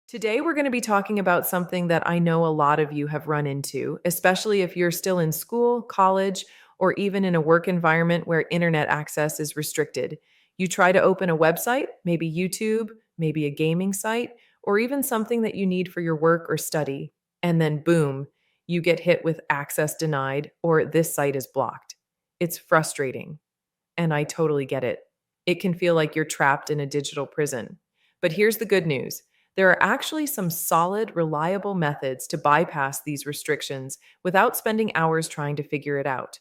Today, we're going to be talking about something that I know a lot of you have run into, especially if you're still in school, college, or even in a work environment where internet access is restricted. You try to open a website, maybe YouTube, maybe a gaming site, or even something that you need for your work or study, and then boom, you get hit with access denied or this site is blocked. It's frustrating, and I totally get it. It can feel like you're trapped in a digital prison. But here's the good news. There are actually some solid, reliable methods to bypass these restrictions without spending hours trying to figure it out.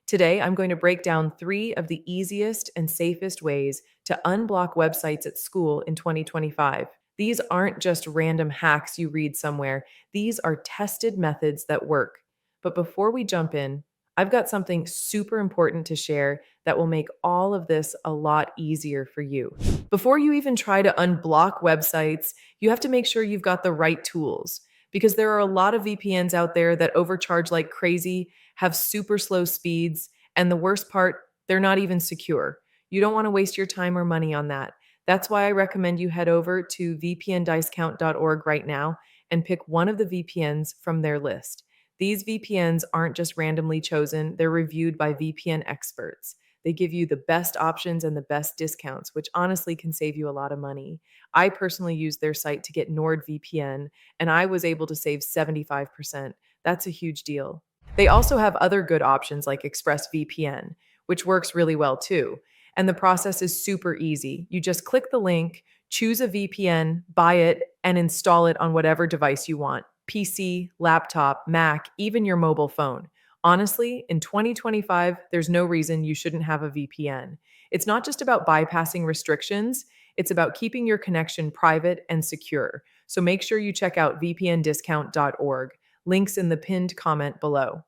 Today, I'm going to break down three of the easiest and safest ways to unblock websites at school in 2025. These aren't just random hacks you read somewhere, these are tested methods that work. But before we jump in, I've got something super important to share that will make all of this a lot easier for you. Before you even try to unblock websites, you have to make sure you've got the right tools because there are a lot of VPNs out there that overcharge like crazy, have super slow speeds, and the worst part, they're not even secure. You don't want to waste your time or money on that. That's why I recommend you head over to vpndicecount.org right now and pick one of the VPNs from their list. These VPNs aren't just randomly chosen, they're reviewed by VPN experts. They give you the best options and the best discounts, which honestly can save you a lot of money. I personally used their site to get NordVPN, and I was able to save 75%. That's a huge deal. They also have other good options like ExpressVPN, which works really well too. And the process is super easy. You just click the link, choose a VPN, buy it, and install it on whatever device you want. PC, laptop, Mac, even your mobile phone. Honestly, in 2025, there's no reason you shouldn't have a VPN. It's not just about bypassing restrictions, it's about keeping your connection private and secure. So make sure you check out vpndiscount.org. Links in the pinned comment below.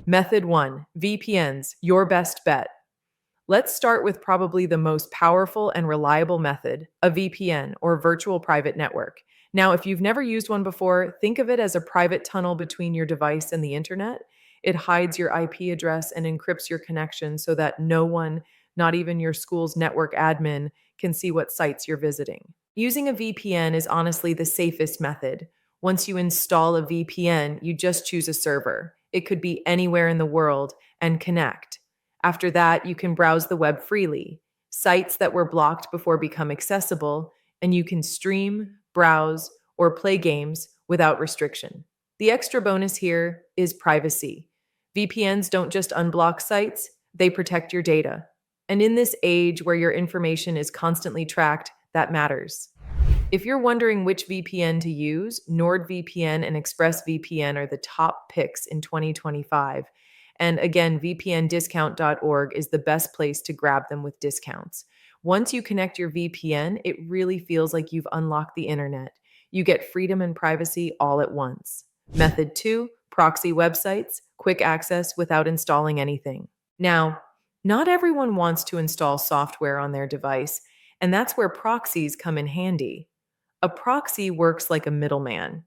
Method 1, VPNs, your best bet. Let's start with probably the most powerful and reliable method, a VPN or virtual private network. Now, if you've never used one before, think of it as a private tunnel between your device and the internet. It hides your IP address and encrypts your connection so that no one, not even your school's network admin, can see what sites you're visiting. Using a VPN is honestly the safest method. Once you install a VPN, you just choose a server. It could be anywhere in the world and connect. After that, you can browse the web freely. Sites that were blocked before become accessible, and you can stream, browse, or play games without restriction. The extra bonus here is privacy. VPNs don't just unblock sites, they protect your data. And in this age where your information is constantly tracked, that matters. If you're wondering which VPN to use, NordVPN and ExpressVPN are the top picks in 2025. And again, vpndiscount.org is the best place to grab them with discounts. Once you connect your VPN, it really feels like you've unlocked the internet. You get freedom and privacy all at once. Method 2, proxy websites, quick access without installing anything. Now, not everyone wants to install software on their device, and that's where proxies come in handy. A proxy works like a middleman.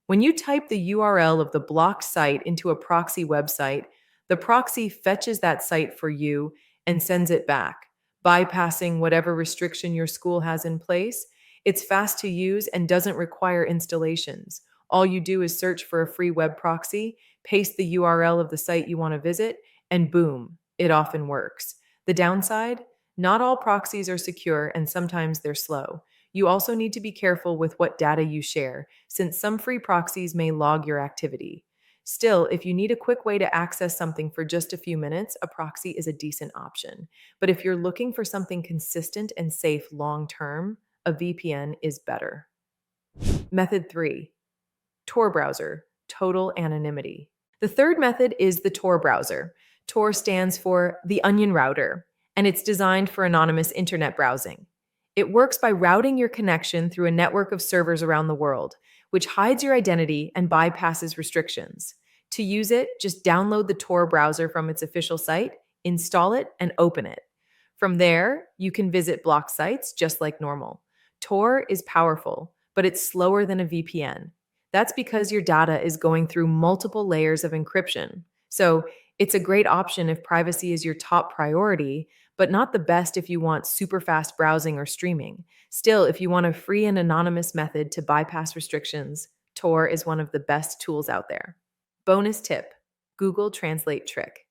When you type the URL of the blocked site into a proxy website, the proxy fetches that site for you and sends it back, bypassing whatever restriction your school has in place. It's fast to use and doesn't require installations. All you do is search for a free web proxy, paste the URL of the site you want to visit, and boom, it often works. The downside? Not all proxies are secure and sometimes they're slow. You also need to be careful with what data you share, since some free proxies may log your activity. Still, if you need a quick way to access something for just a few minutes, a proxy is a decent option. But if you're looking for something consistent and safe long term, a VPN is better. Method 3, Tor browser, total anonymity. The third method is the Tor browser. Tor stands for the onion router, and it's designed for anonymous internet browsing. It works by routing your connection through a network of servers around the world, which hides your identity and bypasses restrictions. To use it, just download the Tor browser from its official site, install it, and open it. From there, you can visit blocked sites just like normal. Tor is powerful, but it's slower than a VPN. That's because your data is going through multiple layers of encryption. So it's a great option if privacy is your top priority, but not the best if you want super fast browsing or streaming. Still, if you want a free and anonymous method to bypass restrictions, Tor is one of the best tools out there. Bonus tip: Google Translate trick.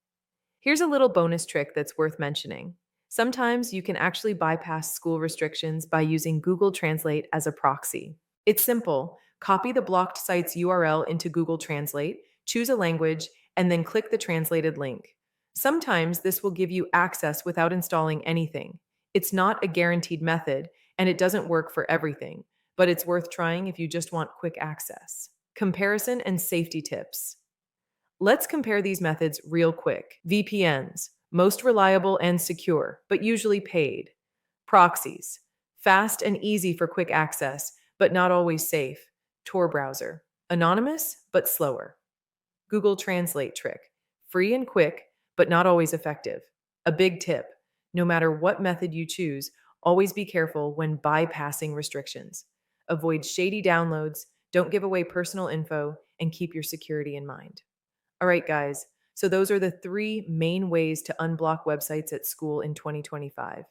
Here's a little bonus trick that's worth mentioning. Sometimes you can actually bypass school restrictions by using Google Translate as a proxy. It's simple. Copy the blocked site's URL into Google Translate, choose a language, and then click the translated link. Sometimes this will give you access without installing anything. It's not a guaranteed method, and it doesn't work for everything, but it's worth trying if you just want quick access. Comparison and safety tips. Let's compare these methods real quick. VPNs, most reliable and secure, but usually paid. Proxies, fast and easy for quick access, but not always safe. Tor browser, anonymous, but slower. Google Translate trick, free and quick, but not always effective. A big tip: no matter what method you choose, always be careful when bypassing restrictions. Avoid shady downloads, don't give away personal info, and keep your security in mind. All right, guys. So those are the three main ways to unblock websites at school in 2025.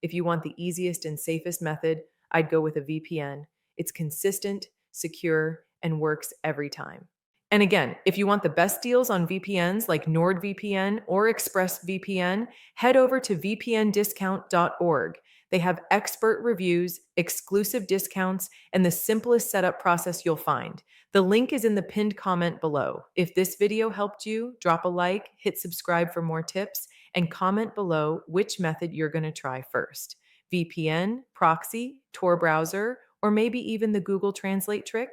If you want the easiest and safest method, I'd go with a VPN. It's consistent, secure, and works every time. And again, if you want the best deals on VPNs like NordVPN or ExpressVPN, head over to vpndiscount.org. They have expert reviews, exclusive discounts, and the simplest setup process you'll find. The link is in the pinned comment below. If this video helped you, drop a like, hit subscribe for more tips, and comment below which method you're going to try first: VPN, proxy, Tor browser, or maybe even the Google Translate trick.